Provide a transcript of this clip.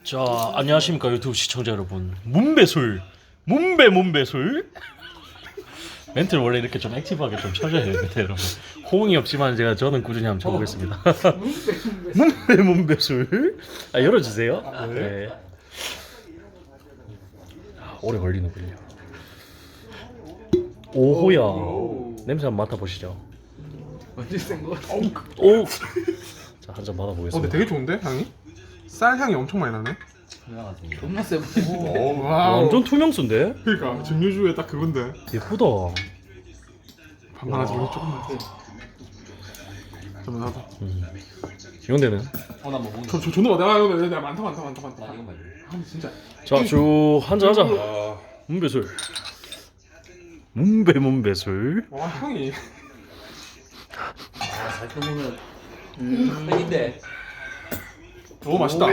자, 안녕하십니까 유튜브 시청자 여러분. 문배술, 문배술. 멘트를 원래 이렇게 좀 액티브하게 좀 쳐줘야 됩니다, 여러분. 호응이 없지만 저는 꾸준히 한번 쳐보겠습니다. 문배술. 아, 열어주세요. 네. 오래 걸리는군요. 오호야. 냄새 한번 맡아보시죠. 완전 센거 같아. 오. 자, 한 잔 받아보겠습니다. 근데 되게 좋은데 향이? 쌀 향이 엄청 많이 나네. 존나 세 보이네. 와우. 완전 투명수인데? 그러니까 증류주에 딱 그건데. 예쁘다. 반반하지 말고 조금만. 잠깐 나도. 이런 데는? 어나 뭐 먹는 저 존나 내가 많다. 나 이거 말고. 아 진짜. 자, 쭉 한잔 하자. 문배술. 문배술. 와 향이. 아 살펴보면 팬인데. 오 맛있다. 와.